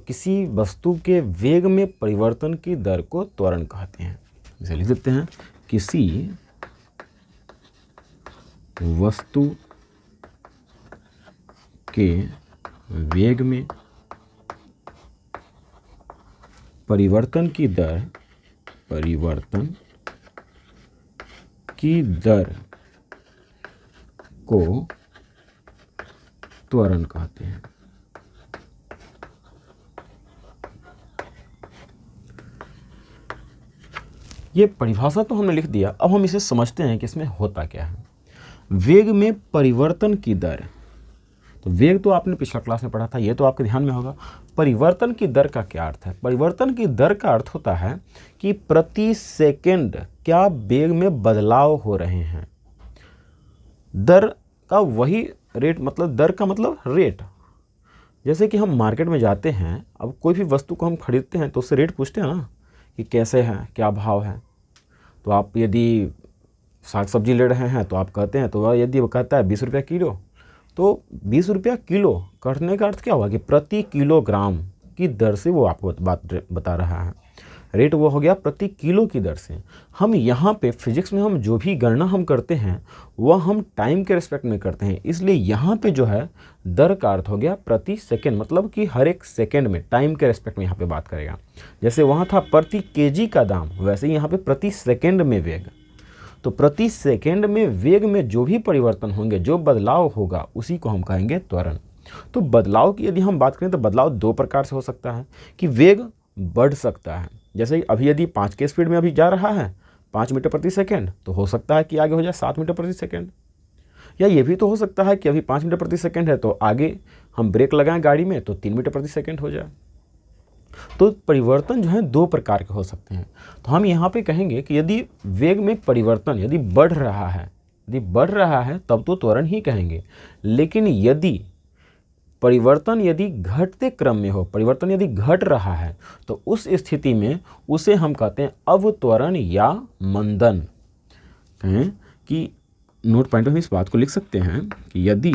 किसी वस्तु के वेग में परिवर्तन की दर को त्वरण कहते हैं। इसे लिख देते हैं, किसी वस्तु के वेग में परिवर्तन की दर को त्वरण कहते हैं। ये परिभाषा तो हमने लिख दिया, अब हम इसे समझते हैं कि इसमें होता क्या है। वेग में परिवर्तन की दर, तो वेग तो आपने पिछला क्लास में पढ़ा था, ये तो आपके ध्यान में होगा। परिवर्तन की दर का क्या अर्थ है? परिवर्तन की दर का अर्थ होता है कि प्रति सेकंड क्या वेग में बदलाव हो रहे हैं। दर का वही रेट, मतलब दर का मतलब रेट। जैसे कि हम मार्केट में जाते हैं, अब कोई भी वस्तु को हम खरीदते हैं तो उससे रेट पूछते हैं ना कि कैसे है, क्या भाव है। तो आप यदि साग सब्जी ले रहे हैं तो आप कहते हैं, तो यदि वो कहता है 20 रुपया किलो, तो 20 रुपया किलो करने का अर्थ क्या हुआ कि प्रति किलोग्राम की दर से वो आपको बात बता रहा है। रेट वो हो गया प्रति किलो की दर से। हम यहाँ पे फिजिक्स में हम जो भी गणना हम करते हैं वह हम टाइम के रिस्पेक्ट में करते हैं, इसलिए यहाँ पे जो है दर का अर्थ हो गया प्रति सेकेंड, मतलब कि हर एक सेकेंड में टाइम के रिस्पेक्ट में यहाँ पे बात करेगा। जैसे वहाँ था प्रति केजी का दाम, वैसे ही यहाँ पे प्रति सेकेंड में वेग। तो प्रति सेकेंड में वेग में जो भी परिवर्तन होंगे, जो बदलाव होगा, उसी को हम कहेंगे त्वरण। तो बदलाव की यदि हम बात करें तो बदलाव दो प्रकार से हो सकता है कि वेग बढ़ सकता है। जैसे अभी यदि 5 के स्पीड में अभी जा रहा है 5 मीटर प्रति सेकेंड, तो हो सकता है कि आगे हो जाए 7 मीटर प्रति सेकेंड। या ये भी तो हो सकता है कि अभी 5 मीटर प्रति सेकेंड है तो आगे हम ब्रेक लगाएं गाड़ी में तो 3 मीटर प्रति सेकेंड हो जाए। तो परिवर्तन जो है दो प्रकार के हो सकते हैं। तो हम यहाँ पे कहेंगे कि यदि वेग में परिवर्तन यदि बढ़ रहा है तब तो त्वरण ही कहेंगे। लेकिन यदि परिवर्तन यदि घटते क्रम में हो, परिवर्तन यदि घट रहा है, तो उस स्थिति में उसे हम कहते हैं अवत्वरण या मंदन। कहें कि नोट पॉइंट में इस बात को लिख सकते हैं कि यदि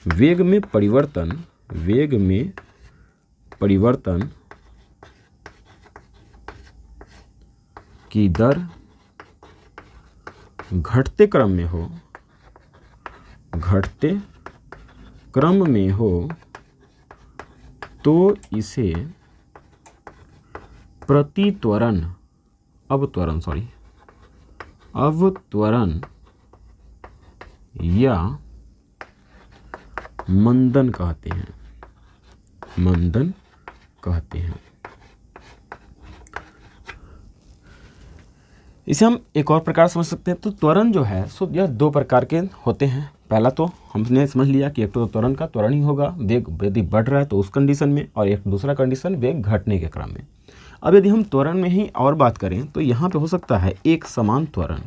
वेग में परिवर्तन की दर घटते क्रम में हो तो इसे अवत्वरण या मंदन कहते हैं। इसे हम एक और प्रकार समझ सकते हैं। तो त्वरण जो है सो यह दो प्रकार के होते हैं। पहला तो हमने समझ लिया कि एक तो त्वरण ही होगा, वेग यदि बढ़ रहा है तो उस कंडीशन में, और एक दूसरा कंडीशन वेग घटने के क्रम में। अब यदि हम त्वरण में ही और बात करें तो यहाँ पे हो सकता है एक समान त्वरण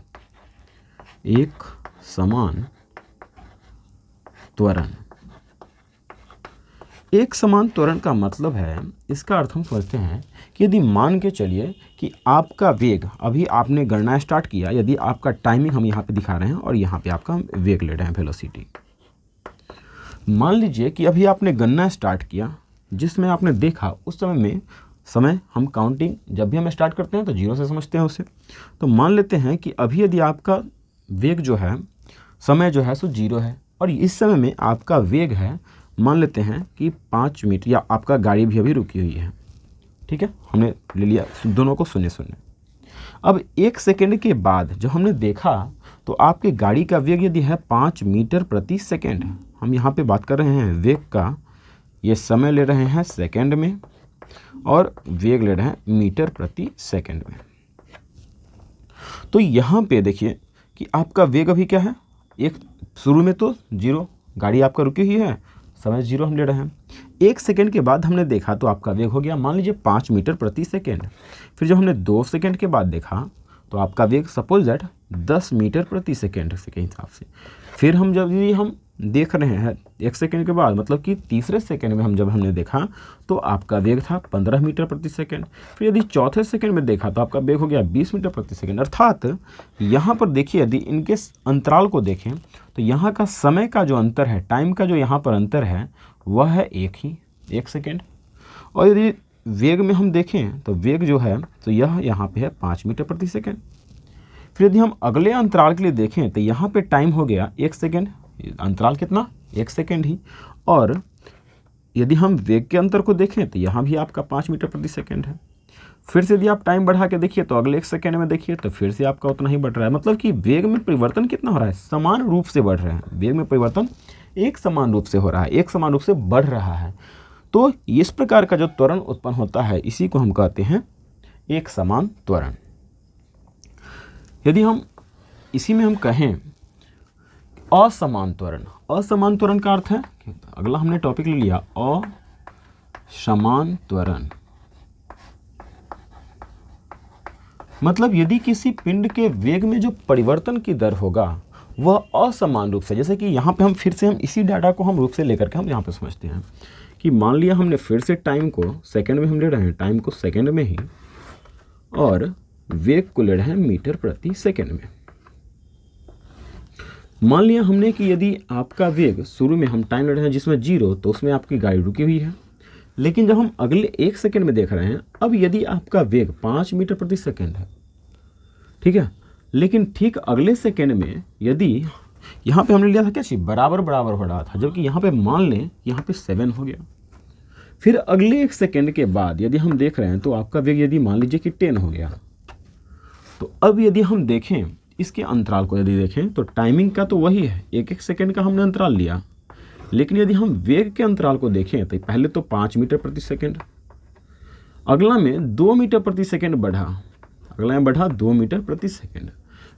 का मतलब है, इसका अर्थ हम समझते हैं कि यदि मान के चलिए कि आपका वेग, अभी आपने गणना स्टार्ट किया, यदि आपका टाइमिंग हम यहाँ पे दिखा रहे हैं और यहाँ पे आपका वेग ले रहे हैं, वेलोसिटी। मान लीजिए कि अभी आपने गणना स्टार्ट किया, जिसमें आपने देखा उस समय हम काउंटिंग जब भी हम स्टार्ट करते हैं तो 0 से समझते हैं उसे। तो मान लेते हैं कि अभी यदि आपका वेग जो है, समय जो है सो 0 है, और इस समय में आपका वेग है, मान लेते हैं कि 5 मीटर, या आपका गाड़ी भी अभी रुकी हुई है। ठीक है, हमने ले लिया दोनों को 0-0। अब 1 सेकेंड के बाद जब हमने देखा तो आपकी गाड़ी का वेग यदि है 5 मीटर प्रति सेकेंड, हम यहाँ पे बात कर रहे हैं वेग का, ये समय ले रहे हैं सेकेंड में और वेग ले रहे हैं मीटर प्रति सेकेंड में। तो यहाँ पे देखिए कि आपका वेग अभी क्या है, एक शुरू में तो 0, गाड़ी आपका रुकी हुई है, समय 0 हम ले रहे हैं। 1 सेकेंड के बाद हमने देखा तो आपका वेग हो गया मान लीजिए 5 मीटर प्रति सेकेंड। फिर जब हमने 2 सेकेंड के बाद देखा तो आपका वेग सपोज दैट 10 मीटर प्रति सेकेंड के हिसाब से। फिर हम जब हम देख रहे हैं 1 सेकेंड के बाद, मतलब कि तीसरे सेकेंड में जब हमने देखा तो आपका वेग था 15 मीटर प्रति सेकेंड। फिर यदि चौथे सेकेंड में देखा तो आपका वेग हो गया 20 मीटर प्रति सेकेंड। अर्थात यहाँ पर देखिए, यदि इनके अंतराल को देखें तो यहाँ का समय का जो अंतर है, टाइम का जो यहाँ पर अंतर है, वह है 1 सेकेंड। और यदि वेग में हम देखें तो वेग जो है तो यह यहाँ पे है 5 मीटर प्रति सेकेंड। फिर यदि हम अगले अंतराल के लिए देखें तो यहाँ पे टाइम हो गया 1 सेकेंड, अंतराल कितना, 1 सेकेंड ही। और यदि हम वेग के अंतर को देखें तो यहाँ भी आपका 5 मीटर प्रति सेकेंड है। फिर से यदि आप टाइम बढ़ा के देखिए तो अगले 1 सेकेंड में देखिए तो फिर से आपका उतना ही बढ़ रहा है। मतलब कि वेग में परिवर्तन कितना हो रहा है, समान रूप से बढ़ रहा है। वेग में परिवर्तन एक समान रूप से हो रहा है, एक समान रूप से बढ़ रहा है। तो इस प्रकार का जो त्वरण उत्पन्न होता है इसी को हम कहते हैं एक समान त्वरण। यदि हम इसी में हम कहें असमान त्वरण, असमान त्वरण का अर्थ है, अगला हमने टॉपिक ले लिया असमान त्वरण। मतलब यदि किसी पिंड के वेग में जो परिवर्तन की दर होगा वह असमान रूप से, जैसे कि यहाँ पे हम फिर से हम इसी डाटा को हम रूप से लेकर के हम यहाँ पे समझते हैं कि मान लिया हमने फिर से टाइम को सेकंड में हम ले रहे हैं, टाइम को सेकंड में ही, और वेग को ले रहे हैं मीटर प्रति सेकंड में। मान लिया हमने कि यदि आपका वेग शुरू में हम टाइम ले रहे हैं जिसमें 0, तो उसमें आपकी गाड़ी रुकी हुई है। लेकिन जब हम अगले 1 सेकंड में देख रहे हैं, अब यदि आपका वेग 5 मीटर प्रति सेकंड है, ठीक है, लेकिन ठीक अगले सेकंड में यदि यहाँ पे हमने लिया था क्या चीज़, बराबर बराबर हो रहा था, जबकि यहाँ पे मान लें यहाँ पे 7 हो गया। फिर अगले 1 सेकंड के बाद यदि हम देख रहे हैं तो आपका वेग यदि मान लीजिए कि 10 हो गया। तो अब यदि हम देखें इसके अंतराल को, यदि देखें तो टाइमिंग का तो वही है, 1 सेकंड का हमने अंतराल लिया। लेकिन यदि हम वेग के अंतराल को देखें तो पहले तो 5 मीटर प्रति सेकंड, अगला में 2 मीटर प्रति सेकंड बढ़ा, अगला में बढ़ा 2 मीटर प्रति सेकंड,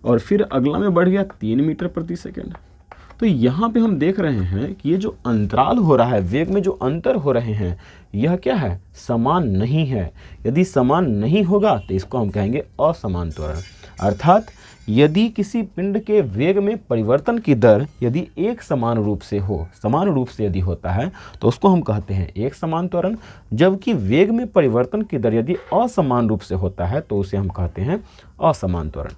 और फिर अगला में बढ़ गया 3 मीटर प्रति सेकंड। तो यहाँ पे हम देख रहे हैं कि ये जो अंतराल हो रहा है, वेग में जो अंतर हो रहे हैं, यह क्या है, समान नहीं है। यदि समान नहीं होगा तो इसको हम कहेंगे असमान त्वरण। अर्थात यदि किसी पिंड के वेग में परिवर्तन की दर यदि एक समान रूप से हो, समान रूप से यदि होता है तो उसको हम कहते हैं एक समान त्वरण। जबकि वेग में परिवर्तन की दर यदि असमान रूप से होता है तो उसे हम कहते हैं असमान त्वरण।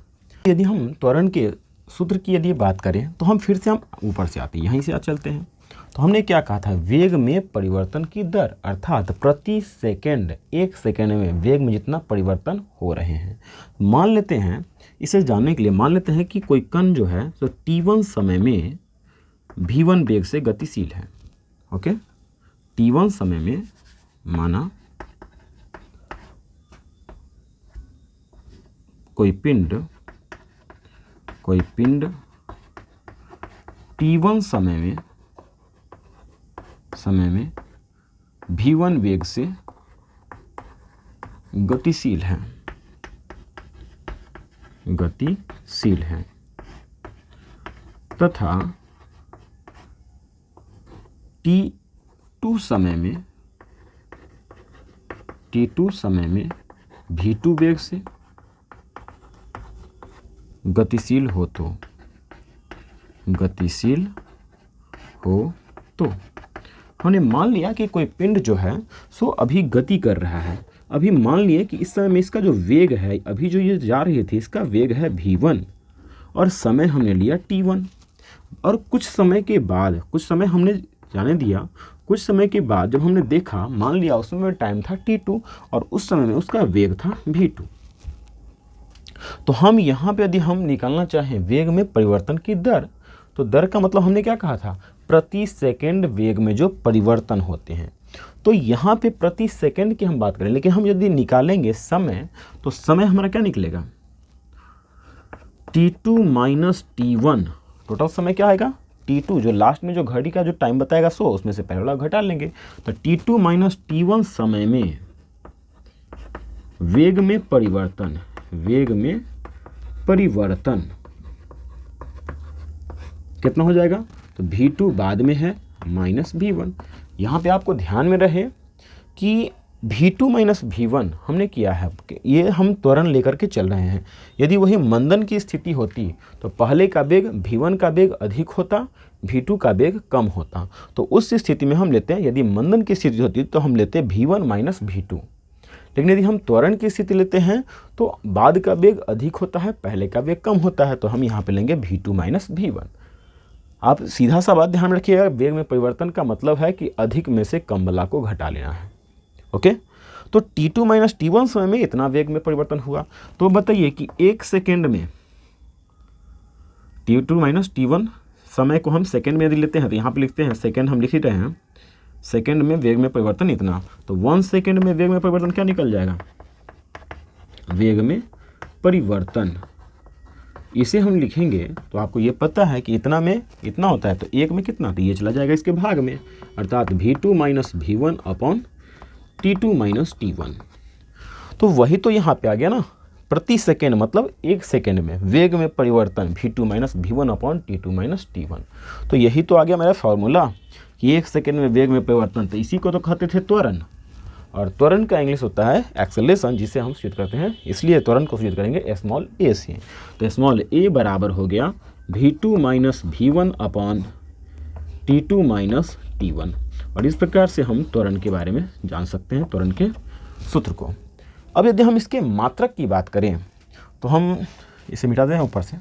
यदि हम त्वरण के सूत्र की यदि बात करें तो हम फिर से हम ऊपर से आते हैं, यहीं से चलते हैं। तो हमने क्या कहा था, वेग में परिवर्तन की दर, अर्थात प्रति सेकंड 1 सेकंड में वेग में जितना परिवर्तन हो रहे हैं। मान लेते हैं, इसे जानने के लिए मान लेते हैं कि कोई कण जो है तो t1 समय में v1 वेग से गतिशील है। ओके, t1 समय में माना कोई पिंड t1 समय में v1 वेग से गतिशील है तथा t2 समय में v2 वेग से गतिशील हो तो हमने मान लिया कि कोई पिंड जो है सो अभी गति कर रहा है। अभी मान लिए कि इस समय में इसका जो वेग है, अभी जो ये जा रही थी, इसका वेग है v1 और समय हमने लिया t1। और कुछ समय हमने जाने दिया, कुछ समय के बाद जब हमने देखा, मान लिया उस समय टाइम था t2 और उस समय में उसका वेग था v2। तो हम यहाँ पे यदि हम निकालना चाहें वेग में परिवर्तन की दर, तो दर का मतलब हमने क्या कहा था, प्रति सेकंड वेग में जो परिवर्तन होते हैं। तो यहाँ पे प्रति सेकंड की हम बात करें, लेकिन हम यदि निकालेंगे समय, तो समय हमारा क्या निकलेगा, t2 माइनस t1। टोटल समय क्या आएगा, t2 जो लास्ट में जो घड़ी का जो टाइम बताएगा सो उसमें से पहले वाला घटा लेंगे। तो t2 माइनस t1 समय में वेग में परिवर्तन कितना हो जाएगा, तो v2 बाद में है माइनस v1। यहाँ पे आपको ध्यान में रहे कि v2 माइनस v1 हमने किया है, ये हम त्वरण लेकर के चल रहे हैं। यदि वही मंदन की स्थिति होती तो पहले का वेग v1 का वेग अधिक होता, v2 का वेग कम होता। तो उस स्थिति में हम लेते हैं, यदि मंदन की स्थिति होती तो हम लेते हैं v1 माइनस v2। लेकिन यदि हम त्वरण की स्थिति लेते हैं तो बाद का वेग अधिक होता है, पहले का वेग कम होता है, तो हम यहाँ पे लेंगे v2 माइनस v1। आप सीधा सा बात ध्यान में रखिएगा, वेग में परिवर्तन का मतलब है कि अधिक में से कम वाला को घटा लेना है। ओके, तो t2 माइनस t1 समय में इतना वेग में परिवर्तन हुआ। तो बताइए कि एक सेकेंड में t2 माइनस t1 समय को हम सेकेंड में यदि लेते हैं तो यहाँ पे लिखते हैं सेकेंड, हम लिख ही रहे हैं सेकेंड में वेग में परिवर्तन इतना, तो 1 सेकेंड में वेग में परिवर्तन क्या निकल जाएगा, वेग में परिवर्तन। इसे हम लिखेंगे तो आपको ये पता है कि इतना में इतना होता है, तो एक में कितना, तो ये चला जाएगा इसके भाग में, अर्थात v2 minus v1 upon t2 minus t1। तो वही तो यहाँ पे आ गया ना, प्रति सेकेंड मतलब एक सेकेंड में वेग में परिवर्तन v2 minus v1 upon t2 minus t1। तो यही तो आ गया मेरा फॉर्मूला कि एक सेकेंड में वेग में परिवर्तन, तो इसी को तो कहते थे त्वरण, और त्वरण का इंग्लिश होता है एक्सेलरेशन, जिसे हम सूचित करते हैं, इसलिए त्वरण को सूचित करेंगे स्मॉल a से। तो स्मॉल a बराबर हो गया v2 minus v1 upon t2 minus t1। और इस प्रकार से हम त्वरण के बारे में जान सकते हैं, त्वरण के सूत्र को। अब यदि हम इसके मात्रक की बात करें तो हम इसे मिटा दें ऊपर से,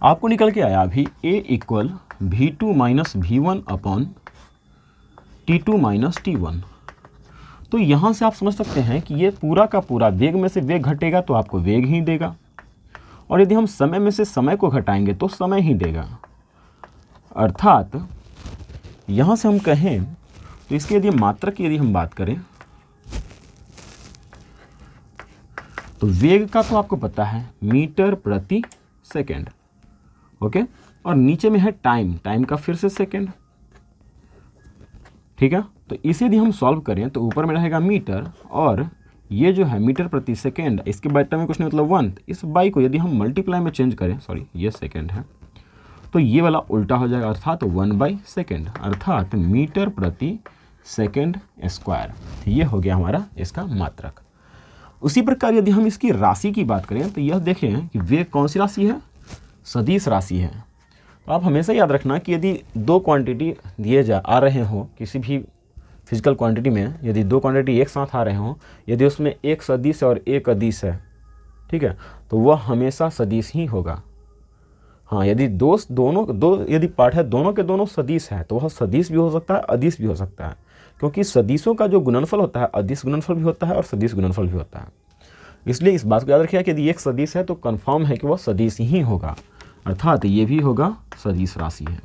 आपको निकल के आया अभी a equal v2 minus v1 upon t2 minus t1। तो यहाँ से आप समझ सकते हैं कि ये पूरा का पूरा वेग में से वेग घटेगा तो आपको वेग ही देगा, और यदि हम समय में से समय को घटाएंगे तो समय ही देगा। अर्थात यहाँ से हम कहें तो इसके यदि मात्रक की यदि हम बात करें तो वेग का तो आपको पता है मीटर प्रति सेकेंड, ओके, और नीचे में है टाइम, टाइम का फिर से सेकेंड, ठीक है। तो इसे यदि हम सॉल्व करें तो ऊपर में रहेगा मीटर, और ये जो है मीटर प्रति सेकेंड, इसके बाय में कुछ नहीं मतलब 1, इस बाई को यदि हम मल्टीप्लाई में चेंज करें, सॉरी ये सेकेंड है, तो ये वाला उल्टा हो जाएगा, अर्थात 1/सेकेंड, अर्थात मीटर प्रति सेकेंड स्क्वायर। ये हो गया हमारा इसका मात्रक। उसी प्रकार यदि हम इसकी राशि की बात करें तो यह देखें कि वेग कौन सी राशि है, सदिश राशि है। तो आप हमेशा याद रखना कि यदि दो क्वांटिटी आ रहे हों किसी भी फिजिकल क्वांटिटी में, यदि दो क्वांटिटी एक साथ आ रहे हों, यदि उसमें एक सदिश और एक अदिश है, ठीक है, तो वह हमेशा सदिश ही होगा। हाँ, यदि दो यदि पार्ट है, दोनों के दोनों सदिश है, तो वह सदिश भी हो सकता है, अदिश भी हो सकता है, क्योंकि सदिशों का जो गुणनफल होता है अदिश गुणनफल भी होता है और सदिश गुणनफल भी होता है। इसलिए इस बात को याद रखिए कि यदि एक सदिश है तो कंफर्म है कि वह सदिश ही होगा, अर्थात ये भी होगा सदिश राशि है।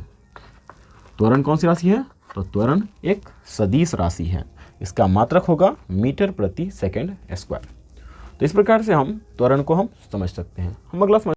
त्वरण कौन सी राशि है, तो त्वरण एक सदिश राशि है, इसका मात्रक होगा मीटर प्रति सेकेंड स्क्वायर। तो इस प्रकार से हम त्वरण को हम समझ सकते हैं। हम अगला